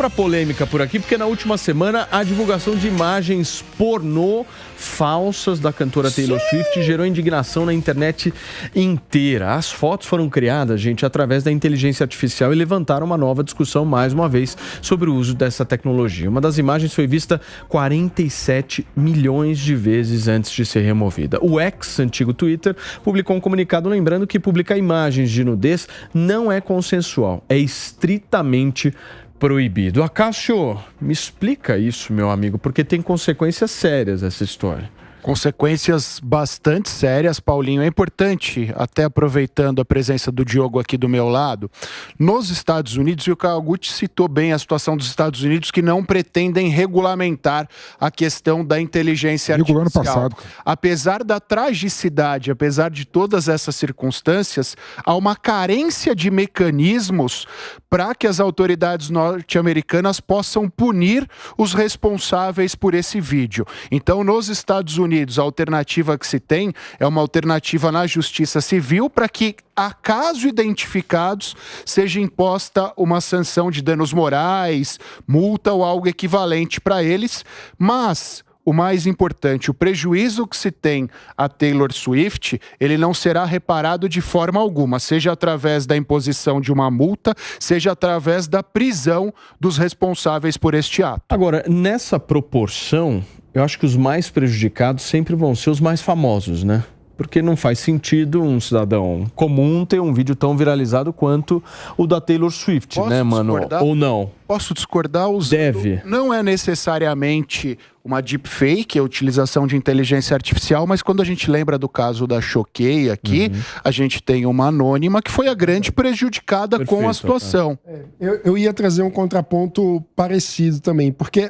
para polêmica por aqui, porque na última semana a divulgação de imagens pornô falsas da cantora Taylor Swift gerou indignação na internet inteira. As fotos foram criadas, gente, através da inteligência artificial e levantaram uma nova discussão, mais uma vez, sobre o uso dessa tecnologia. Uma das imagens foi vista 47 milhões de vezes antes de ser removida. O X, antigo Twitter, publicou um comunicado lembrando que publicar imagens de nudez não é consensual, é estritamente proibido. Acácio, me explica isso, meu amigo, porque tem consequências sérias essa história. Consequências bastante sérias, Paulinho. É importante, até aproveitando a presença do Diogo aqui do meu lado, nos Estados Unidos, e o Kawaguchi citou bem a situação dos Estados Unidos, que não pretendem regulamentar a questão da inteligência artificial. Ano passado. Apesar da tragicidade, apesar de todas essas circunstâncias, há uma carência de mecanismos para que as autoridades norte-americanas possam punir os responsáveis por esse vídeo. Então, nos Estados Unidos, a alternativa que se tem é uma alternativa na Justiça Civil para que, acaso identificados, seja imposta uma sanção de danos morais, multa ou algo equivalente para eles, mas o mais importante, o prejuízo que se tem a Taylor Swift, ele não será reparado de forma alguma, seja através da imposição de uma multa, seja através da prisão dos responsáveis por este ato. Agora, nessa proporção, eu acho que os mais prejudicados sempre vão ser os mais famosos, né? Porque não faz sentido um cidadão comum ter um vídeo tão viralizado quanto o da Taylor Swift, né, mano? Ou não? Posso discordar? Deve. Não é necessariamente uma deepfake, a utilização de inteligência artificial, mas quando a gente lembra do caso da Choquei aqui, a gente tem uma anônima que foi a grande prejudicada com a situação. Eu ia trazer um contraponto parecido também, porque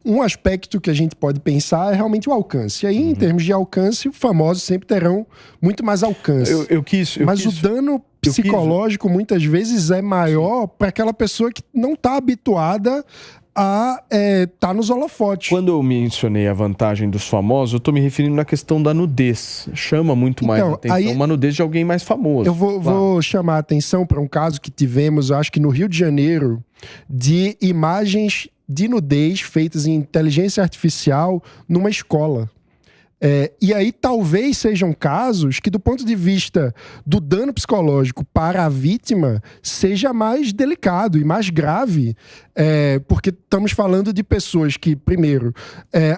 um aspecto que a gente pode pensar é realmente o alcance. E aí, em termos de alcance, os famosos sempre terão muito mais alcance. Mas o dano psicológico, muitas vezes, é maior para aquela pessoa que não está habituada a tá nos holofotes. Quando eu mencionei a vantagem dos famosos, eu tô me referindo na questão da nudez. Chama muito mais atenção uma nudez de alguém mais famoso. Eu vou chamar a atenção para um caso que tivemos, acho que no Rio de Janeiro, de imagens de nudez feitas em inteligência artificial numa escola. E aí talvez sejam casos que, do ponto de vista do dano psicológico para a vítima, seja mais delicado e mais grave, porque estamos falando de pessoas que, primeiro,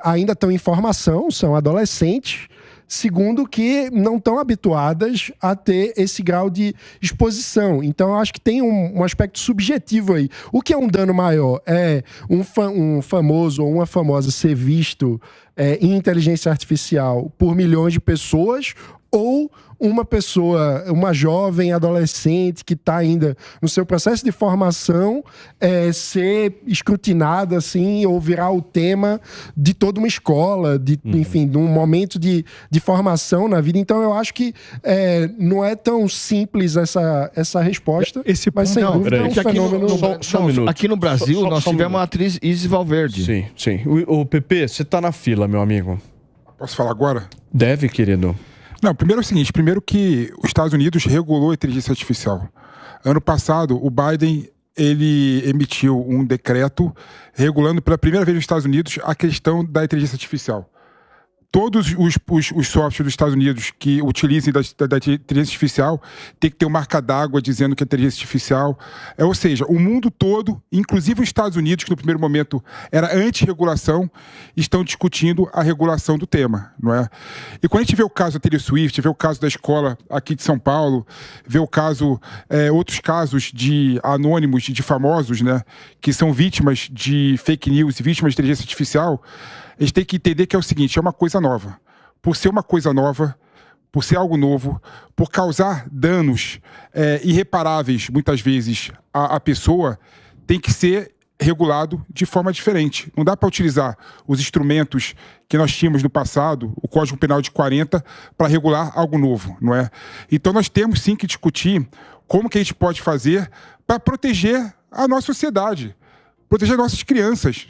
ainda estão em formação, são adolescentes. Segundo, que não estão habituadas a ter esse grau de exposição. Então, eu acho que tem um aspecto subjetivo aí. O que é um dano maior? É um famoso ou uma famosa ser visto em inteligência artificial por milhões de pessoas, ou uma pessoa, uma jovem adolescente que está ainda no seu processo de formação, ser escrutinada assim, ou virar o tema de toda uma escola, enfim, de um momento de formação na vida. Então eu acho que não é tão simples essa resposta, mas sem dúvida é um fenômeno... Só um minuto. Aqui no Brasil, nós tivemos a atriz Isis Valverde. Sim, sim. O Pepe, você está na fila, meu amigo. Posso falar agora? Deve, querido. Não, primeiro é o seguinte, primeiro que os Estados Unidos regulou a inteligência artificial. Ano passado, o Biden, ele emitiu um decreto regulando pela primeira vez nos Estados Unidos a questão da inteligência artificial. Todos os softwares dos Estados Unidos que utilizem da inteligência artificial tem que ter uma marca d'água dizendo que é inteligência artificial. Ou seja, o mundo todo, inclusive os Estados Unidos, que no primeiro momento era anti-regulação, estão discutindo a regulação do tema, não é? E quando a gente vê o caso da Taylor Swift, vê o caso da escola aqui de São Paulo, vê o caso, outros casos de anônimos, de famosos, né, que são vítimas de fake news e vítimas de inteligência artificial, a gente tem que entender que é o seguinte, é uma coisa nova. Por ser uma coisa nova, por ser algo novo, por causar danos irreparáveis, muitas vezes, à pessoa, tem que ser regulado de forma diferente. Não dá para utilizar os instrumentos que nós tínhamos no passado, o Código Penal de 40, para regular algo novo, não é? Então nós temos sim que discutir como que a gente pode fazer para proteger a nossa sociedade, proteger nossas crianças.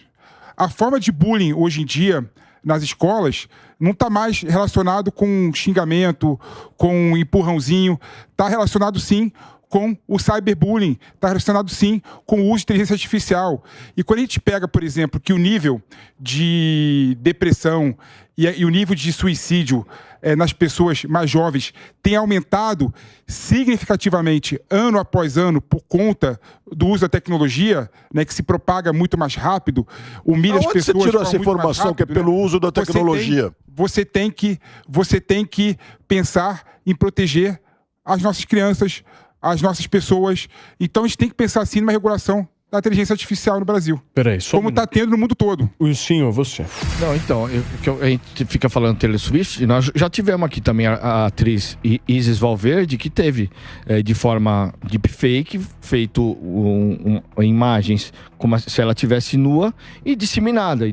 A forma de bullying hoje em dia nas escolas não está mais relacionado com xingamento, com empurrãozinho, está relacionado sim com o cyberbullying, está relacionado sim com o uso de inteligência artificial. E quando a gente pega, por exemplo, que o nível de depressão e o nível de suicídio nas pessoas mais jovens tem aumentado significativamente ano após ano por conta do uso da tecnologia, né, que se propaga muito mais rápido, humilha as pessoas. Você tirou essa informação rápido, que é pelo uso da tecnologia? Você tem que pensar em proteger as nossas crianças, as nossas pessoas. Então a gente tem que pensar assim numa regulação da inteligência artificial no Brasil. Peraí, como está tendo no mundo todo. O senhor, você. Não, então, a gente fica falando Taylor Swift, e nós já tivemos aqui também a atriz Isis Valverde, que teve, de forma deepfake, feito imagens como se ela estivesse nua e disseminada.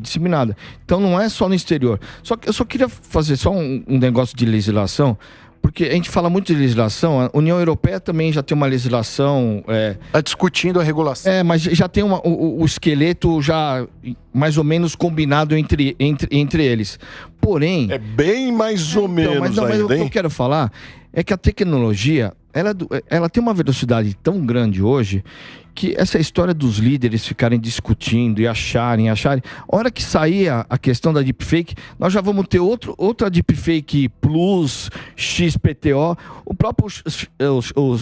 Então não é só no exterior. Só que eu só queria fazer só um negócio de legislação, porque a gente fala muito de legislação, a União Europeia também já tem uma legislação... Está discutindo a regulação. Mas já tem o esqueleto já mais ou menos combinado entre eles. Porém... É bem mais ou menos mas ainda, o que eu quero falar é que a tecnologia, ela tem uma velocidade tão grande hoje que essa história dos líderes ficarem discutindo e acharem. A hora que sair a questão da deepfake, nós já vamos ter outra deepfake plus XPTO. O próprio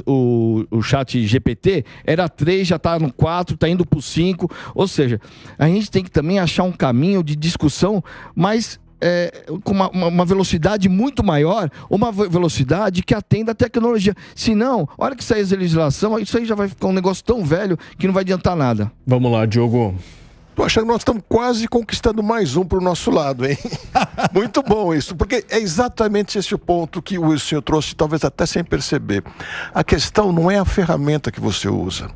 o chat GPT era 3, já está no 4, está indo para o 5. Ou seja, a gente tem que também achar um caminho de discussão mais... com uma velocidade muito maior, uma velocidade que atenda a tecnologia. Senão, a hora que sair a legislação, isso aí já vai ficar um negócio tão velho que não vai adiantar nada. Vamos lá, Diogo. Tô achando que nós estamos quase conquistando mais um para o nosso lado, hein? Muito bom isso, porque é exatamente esse o ponto que o senhor trouxe, talvez até sem perceber. A questão não é a ferramenta que você usa.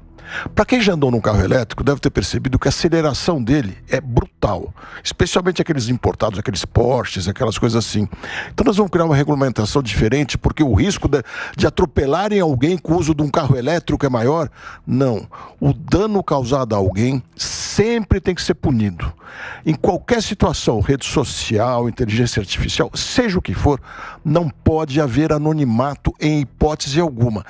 Para quem já andou num carro elétrico, deve ter percebido que a aceleração dele é brutal, especialmente aqueles importados, aqueles Porsches, aquelas coisas assim. Então nós vamos criar uma regulamentação diferente, porque o risco de atropelarem alguém com o uso de um carro elétrico é maior? Não. O dano causado a alguém sempre tem que ser punido. Em qualquer situação, rede social, inteligência artificial, seja o que for, não pode haver anonimato em hipótese alguma.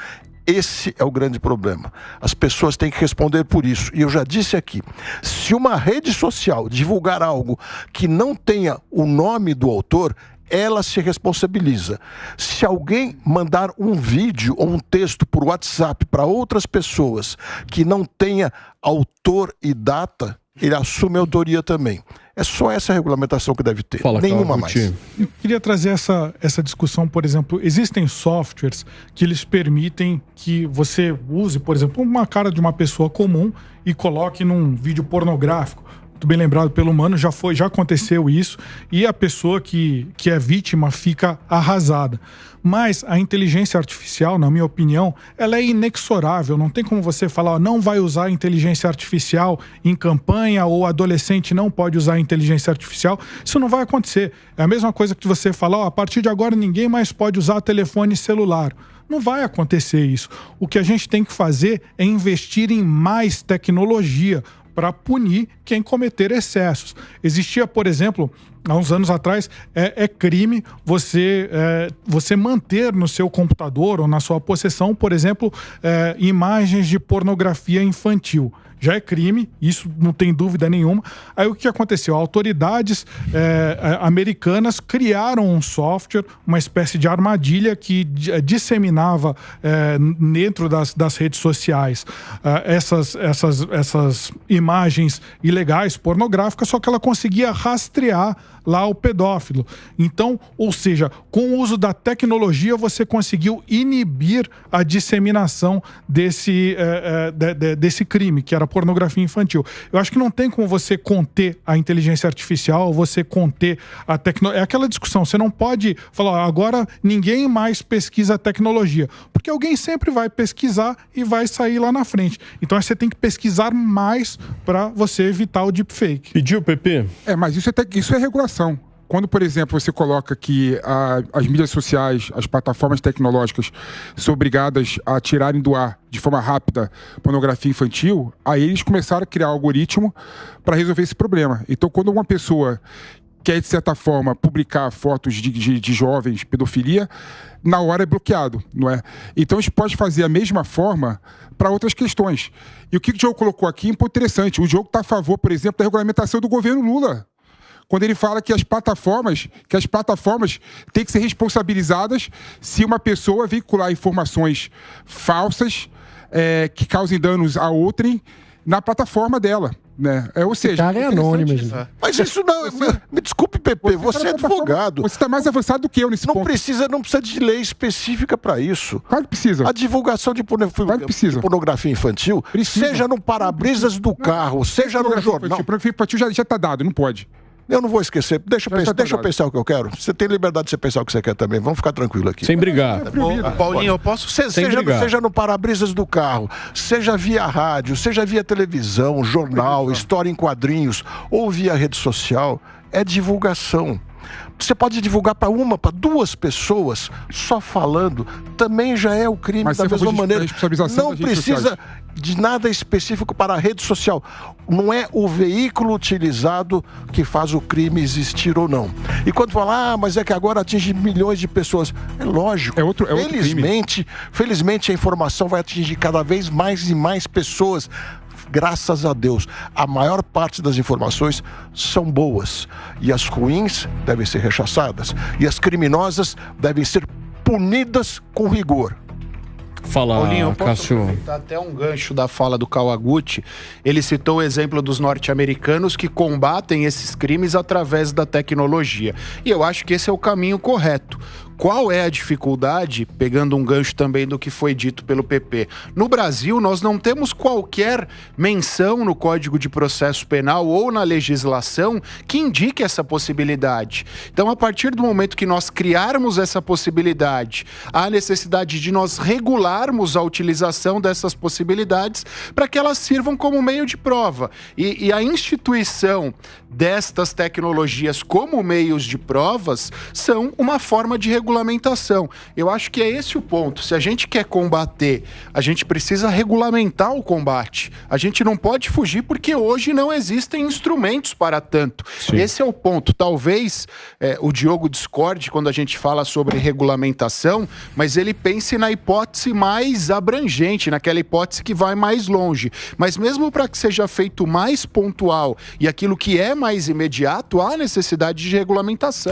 Esse é o grande problema. As pessoas têm que responder por isso. E eu já disse aqui, se uma rede social divulgar algo que não tenha o nome do autor, ela se responsabiliza. Se alguém mandar um vídeo ou um texto por WhatsApp para outras pessoas que não tenha autor e data, ele assume a autoria também. É só essa regulamentação que deve ter, nenhuma mais. Eu queria trazer essa discussão, por exemplo, existem softwares que eles permitem que você use, por exemplo, uma cara de uma pessoa comum e coloque num vídeo pornográfico. Muito bem lembrado pelo Mano, já aconteceu isso, e a pessoa que é vítima fica arrasada. Mas a inteligência artificial, na minha opinião, ela é inexorável. Não tem como você falar, não vai usar a inteligência artificial em campanha, ou adolescente não pode usar a inteligência artificial. Isso não vai acontecer. É a mesma coisa que você falar, a partir de agora ninguém mais pode usar telefone celular. Não vai acontecer isso. O que a gente tem que fazer é investir em mais tecnologia para punir quem cometer excessos. Existia, por exemplo, há uns anos atrás, é crime você manter no seu computador ou na sua possessão, por exemplo, imagens de pornografia infantil. Já é crime, isso não tem dúvida nenhuma. Aí o que aconteceu? Autoridades americanas criaram um software, uma espécie de armadilha que disseminava dentro das redes sociais essas imagens ilegais, pornográficas, só que ela conseguia rastrear lá o pedófilo. Então, ou seja, com o uso da tecnologia você conseguiu inibir a disseminação desse crime, que era pornografia infantil. Eu acho que não tem como você conter a inteligência artificial, você conter a tecnologia. É aquela discussão, você não pode falar, agora ninguém mais pesquisa a tecnologia, porque alguém sempre vai pesquisar e vai sair lá na frente. Então você tem que pesquisar mais para você evitar o deepfake. Pediu, Pepe? Mas isso é regulação. Quando, por exemplo, você coloca que as mídias sociais, as plataformas tecnológicas são obrigadas a tirarem do ar de forma rápida pornografia infantil, aí eles começaram a criar algoritmo para resolver esse problema. Então, quando uma pessoa quer, de certa forma, publicar fotos de jovens, pedofilia, na hora é bloqueado, não é? Então a gente pode fazer a mesma forma para outras questões. E o que o Diogo colocou aqui é interessante. O Diogo está a favor, por exemplo, da regulamentação do governo Lula. Quando ele fala que as plataformas têm que ser responsabilizadas se uma pessoa veicular informações falsas que causem danos a outrem na plataforma dela. Né? Ou seja, cara é anônimo. Mas isso não... Me desculpe, Pepe, você é advogado. Você está mais avançado do que eu nesse ponto. Não precisa de lei específica para isso. Claro que precisa. A divulgação de pornografia infantil, seja no para-brisas do carro, seja no jornal... Pornografia infantil já está dado, não pode. Eu não vou esquecer. Deixa eu pensar o que eu quero. Você tem liberdade de você pensar o que você quer também. Vamos ficar tranquilo aqui. Sem brigar. Paulinho, eu posso... Seja no para-brisas do carro, seja via rádio, seja via televisão, jornal, história em quadrinhos, ou via rede social, é divulgação. Você pode divulgar para duas pessoas, só falando, também já é o crime. Mas da mesma maneira. Não precisa de nada específico para a rede social. Não é o veículo utilizado que faz o crime existir ou não. E quando fala, mas é que agora atinge milhões de pessoas. É lógico. Felizmente a informação vai atingir cada vez mais e mais pessoas. Graças a Deus, a maior parte das informações são boas e as ruins devem ser rechaçadas e as criminosas devem ser punidas com rigor. Fala, Paulinho, eu posso Cássio. aproveitar até um gancho da fala do Kawaguchi. Ele citou o exemplo dos norte-americanos que combatem esses crimes através da tecnologia. E eu acho que esse é o caminho correto. Qual é a dificuldade, pegando um gancho também do que foi dito pelo PP? No Brasil, nós não temos qualquer menção no Código de Processo Penal ou na legislação que indique essa possibilidade. Então, a partir do momento que nós criarmos essa possibilidade, há necessidade de nós regularmos a utilização dessas possibilidades para que elas sirvam como meio de prova. E a instituição destas tecnologias como meios de provas são uma forma de regulamentação. Eu acho que é esse o ponto. Se a gente quer combater, a gente precisa regulamentar o combate. A gente não pode fugir porque hoje não existem instrumentos para tanto. Sim. Esse é o ponto. Talvez o Diogo discorde quando a gente fala sobre regulamentação, mas ele pense na hipótese mais abrangente, naquela hipótese que vai mais longe. Mas mesmo para que seja feito mais pontual e aquilo que é mais imediato, há necessidade de regulamentação.